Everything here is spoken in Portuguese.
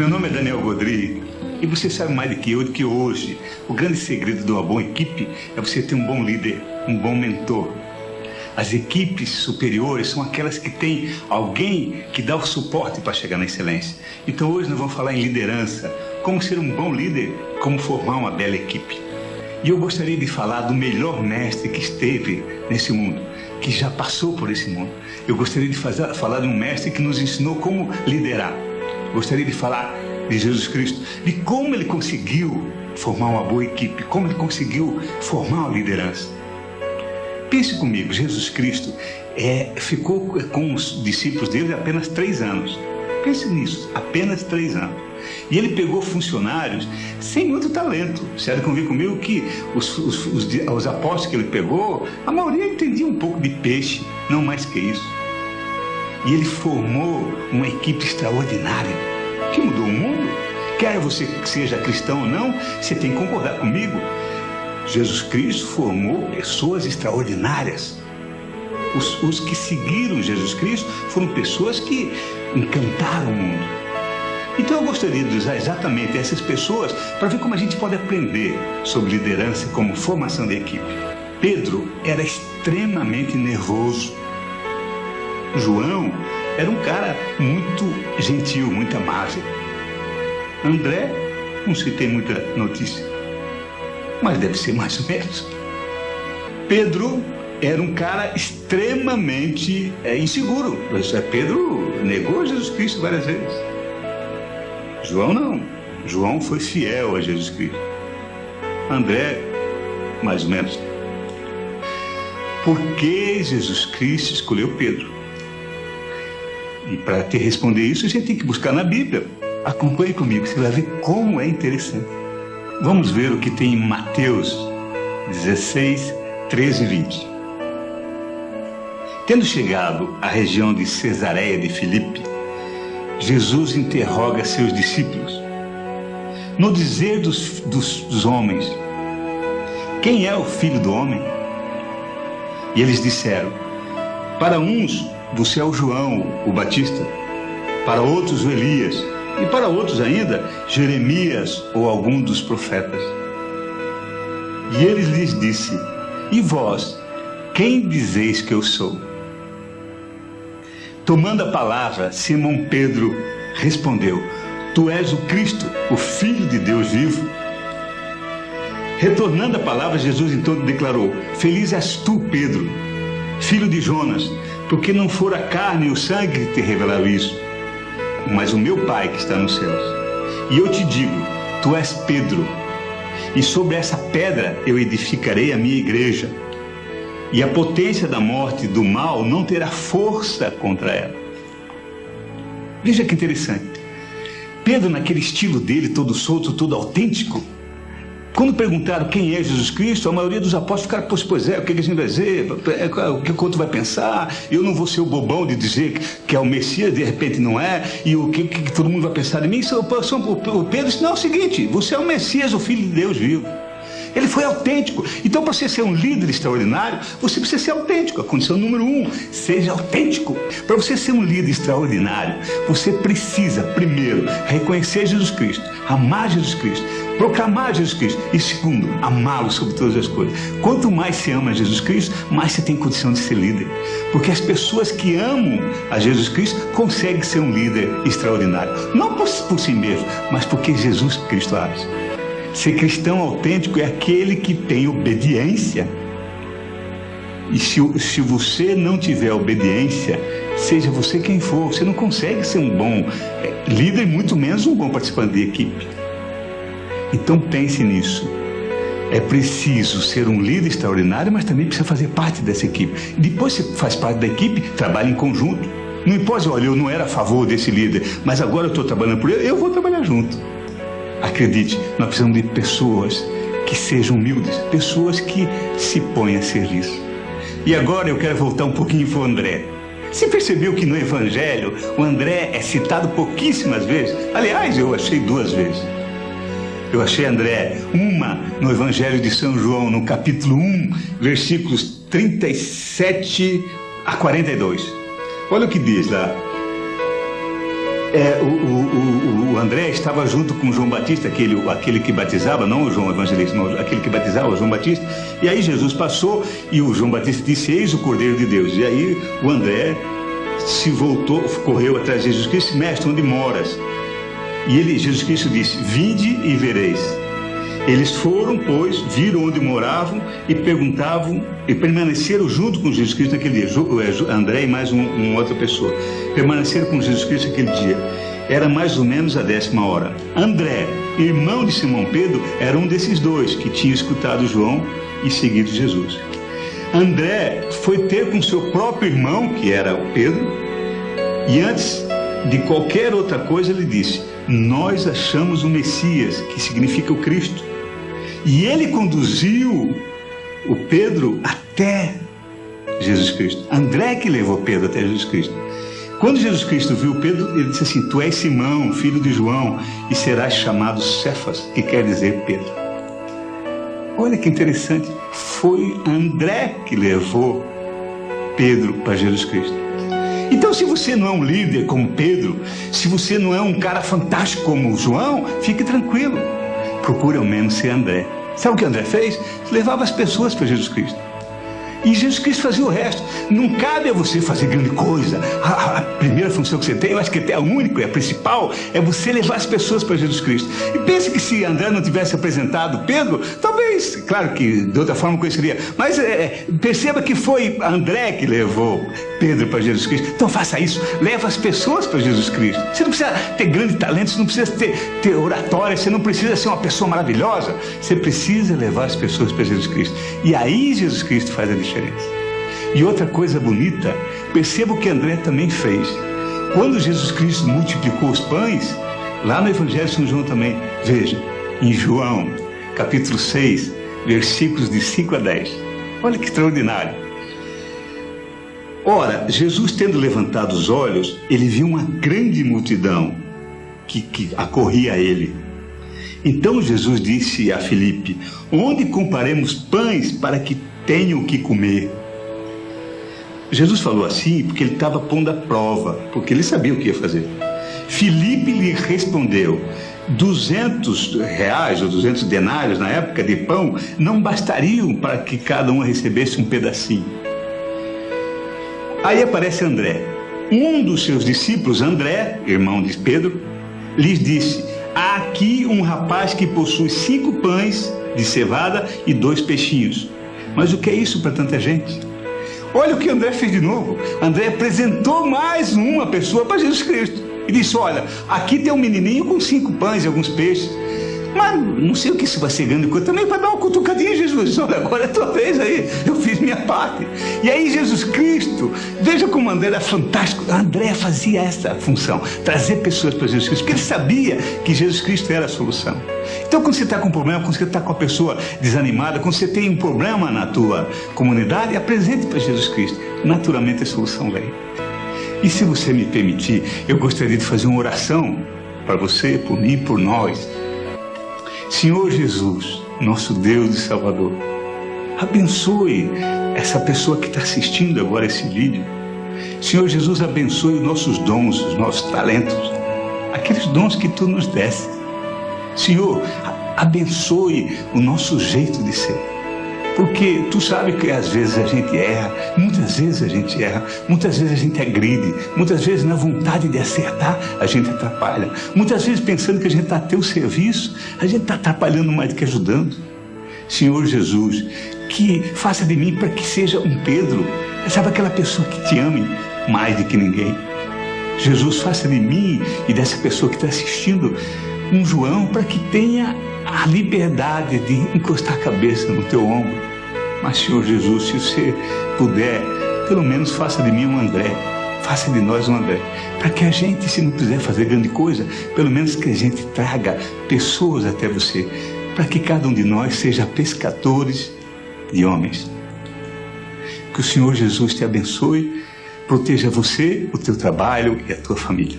Meu nome é Daniel Godry e você sabe mais do que eu que hoje o grande segredo de uma boa equipe é você ter um bom líder, um bom mentor. As equipes superiores são aquelas que têm alguém que dá o suporte para chegar na excelência. Então hoje nós vamos falar em liderança, como ser um bom líder, como formar uma bela equipe. E eu gostaria de falar do melhor mestre que esteve nesse mundo, que já passou por esse mundo. Eu gostaria de falar de um mestre que nos ensinou como liderar. Gostaria de falar de Jesus Cristo, de como ele conseguiu formar uma boa equipe, como ele conseguiu formar uma liderança. Pense comigo, Jesus Cristo ficou com os discípulos dele apenas 3 anos. Pense nisso, apenas 3 anos. E ele pegou funcionários sem muito talento. Você há de convir comigo que os apóstolos que ele pegou, a maioria entendia um pouco de peixe, não mais que isso. E ele formou uma equipe extraordinária, que mudou o mundo. Quer você que seja cristão ou não, você tem que concordar comigo. Jesus Cristo formou pessoas extraordinárias. Os que seguiram Jesus Cristo foram pessoas que encantaram o mundo. Então eu gostaria de usar exatamente essas pessoas para ver como a gente pode aprender sobre liderança como formação de equipe. Pedro era extremamente nervoso. João era um cara muito gentil, muito amável. André, não se tem muita notícia, mas deve ser mais ou menos. Pedro era um cara extremamente inseguro. Pedro negou Jesus Cristo várias vezes. João não. João foi fiel a Jesus Cristo. André, mais ou menos. Por que Jesus Cristo escolheu Pedro? E para te responder isso, a gente tem que buscar na Bíblia. Acompanhe comigo, você vai ver como é interessante. Vamos ver o que tem em Mateus 16, 13 e 20. Tendo chegado à região de Cesareia de Filipe, Jesus interroga seus discípulos. No dizer dos homens, quem é o Filho do Homem? E eles disseram, para uns do céu João, o Batista, para outros o Elias, e para outros ainda, Jeremias ou algum dos profetas. E ele lhes disse, e vós, quem dizeis que eu sou? Tomando a palavra, Simão Pedro respondeu, tu és o Cristo, o Filho de Deus vivo. Retornando a palavra, Jesus então declarou, feliz és tu, Pedro, filho de Jonas, porque não for a carne e o sangue que te revelaram isso, mas o meu Pai que está nos céus. E eu te digo, tu és Pedro, e sobre essa pedra eu edificarei a minha igreja, e a potência da morte e do mal não terá força contra ela. Veja que interessante. Pedro, naquele estilo dele, todo solto, todo autêntico, quando perguntaram quem é Jesus Cristo, a maioria dos apóstolos ficaram, pois é, o que a gente vai dizer? O que o outro vai pensar? Eu não vou ser o bobão de dizer que é o Messias, de repente não é, e o que todo mundo vai pensar de mim? O Pedro disse, não, é o seguinte, você é o Messias, o Filho de Deus vivo. Ele foi autêntico. Então, para você ser um líder extraordinário, você precisa ser autêntico. A condição número 1, seja autêntico. Para você ser um líder extraordinário, você precisa, primeiro, reconhecer Jesus Cristo, amar Jesus Cristo, proclamar Jesus Cristo e, segundo, amá-lo sobre todas as coisas. Quanto mais você ama Jesus Cristo, mais você tem condição de ser líder. Porque as pessoas que amam a Jesus Cristo conseguem ser um líder extraordinário. Não por si mesmo, mas porque Jesus Cristo age. Ser cristão autêntico é aquele que tem obediência. E se você não tiver obediência, seja você quem for, você não consegue ser um bom líder, muito menos um bom participante de equipe. Então pense nisso. É preciso ser um líder extraordinário, mas também precisa fazer parte dessa equipe. Depois que você faz parte da equipe, trabalha em conjunto. Não importa, olha, eu não era a favor desse líder, mas agora eu estou trabalhando por ele, eu vou trabalhar junto. Acredite, nós precisamos de pessoas que sejam humildes, pessoas que se põem a serviço. E agora eu quero voltar um pouquinho para o André. Você percebeu que no Evangelho o André é citado pouquíssimas vezes? Aliás, eu achei 2 vezes. Eu achei André, uma no Evangelho de São João, no capítulo 1, versículos 37 a 42. Olha o que diz lá. o André estava junto com João Batista, aquele que batizava, não o João Evangelista, não, aquele que batizava, o João Batista. E aí Jesus passou e o João Batista disse: eis o Cordeiro de Deus. E aí o André se voltou, correu atrás de Jesus Cristo: mestre, onde moras? E Jesus Cristo disse: vinde e vereis. Eles foram, pois, viram onde moravam e perguntavam, e permaneceram junto com Jesus Cristo naquele dia. André e mais uma outra pessoa permaneceram com Jesus Cristo aquele dia. Era mais ou menos a 10ª hora. André, irmão de Simão Pedro, era um desses dois que tinha escutado João e seguido Jesus. André foi ter com seu próprio irmão, que era o Pedro, e antes de qualquer outra coisa ele disse: nós achamos o Messias, que significa o Cristo. E ele conduziu o Pedro até Jesus Cristo. André que levou Pedro até Jesus Cristo. Quando Jesus Cristo viu Pedro, ele disse assim: tu és Simão, filho de João, e serás chamado Cefas, que quer dizer Pedro. Olha que interessante, foi André que levou Pedro para Jesus Cristo. Então, se você não é um líder como Pedro, se você não é um cara fantástico como João, fique tranquilo. Procure ao menos ser André. Sabe o que André fez? Levava as pessoas para Jesus Cristo. E Jesus Cristo fazia o resto. Não cabe a você fazer grande coisa. A primeira função que você tem, eu acho que até a única e a principal, é você levar as pessoas para Jesus Cristo. E pense que se André não tivesse apresentado Pedro, talvez, claro que de outra forma conheceria, mas perceba que foi André que levou Pedro para Jesus Cristo. Então faça isso, leva as pessoas para Jesus Cristo. Você não precisa ter grande talento, você não precisa ter oratória, você não precisa ser uma pessoa maravilhosa, você precisa levar as pessoas para Jesus Cristo. E aí Jesus Cristo faz a diferença. E outra coisa bonita, perceba o que André também fez. Quando Jesus Cristo multiplicou os pães, lá no Evangelho de São João também, veja, em João, capítulo 6, versículos de 5 a 10. Olha que extraordinário. Ora, Jesus tendo levantado os olhos, ele viu uma grande multidão que acorria a ele. Então Jesus disse a Filipe: onde compraremos pães para que tenham o que comer? Jesus falou assim porque ele estava pondo à prova, porque ele sabia o que ia fazer. Filipe lhe respondeu: 200 reais ou 200 denários na época de pão não bastariam para que cada um recebesse um pedacinho. Aí aparece André. Um dos seus discípulos, André, irmão de Pedro, lhes disse: há aqui um rapaz que possui 5 pães de cevada e 2 peixinhos. Mas o que é isso para tanta gente? Olha o que André fez de novo. André apresentou mais uma pessoa para Jesus Cristo e disse: olha, aqui tem um menininho com 5 pães e alguns peixes, mas não sei o que isso vai ser grande coisa. Também para dar uma cutucadinha, Jesus. Olha, agora é a tua vez aí, eu fiz minha parte. E aí Jesus Cristo, veja como André era fantástico. André fazia essa função, trazer pessoas para Jesus Cristo, porque ele sabia que Jesus Cristo era a solução. Então, quando você está com um problema, quando você está com a pessoa desanimada, quando você tem um problema na tua comunidade, apresente para Jesus Cristo. Naturalmente a solução vem. E se você me permitir, eu gostaria de fazer uma oração para você, por mim, por nós. Senhor Jesus, nosso Deus e Salvador, abençoe essa pessoa que está assistindo agora esse vídeo. Senhor Jesus, abençoe os nossos dons, os nossos talentos, aqueles dons que Tu nos deste. Senhor, abençoe o nosso jeito de ser, porque Tu sabe que às vezes a gente erra, muitas vezes a gente erra, muitas vezes a gente agride, muitas vezes na vontade de acertar a gente atrapalha, muitas vezes pensando que a gente está a teu serviço, a gente está atrapalhando mais do que ajudando. Senhor Jesus, que faça de mim para que seja um Pedro, sabe, aquela pessoa que Te ame mais do que ninguém. Jesus, faça de mim e dessa pessoa que está assistindo um João, para que tenha a liberdade de encostar a cabeça no Teu ombro. Mas, Senhor Jesus, se você puder, pelo menos faça de mim um André, faça de nós um André, para que a gente, se não quiser fazer grande coisa, pelo menos que a gente traga pessoas até você, para que cada um de nós seja pescadores de homens. Que o Senhor Jesus te abençoe, proteja você, o teu trabalho e a tua família.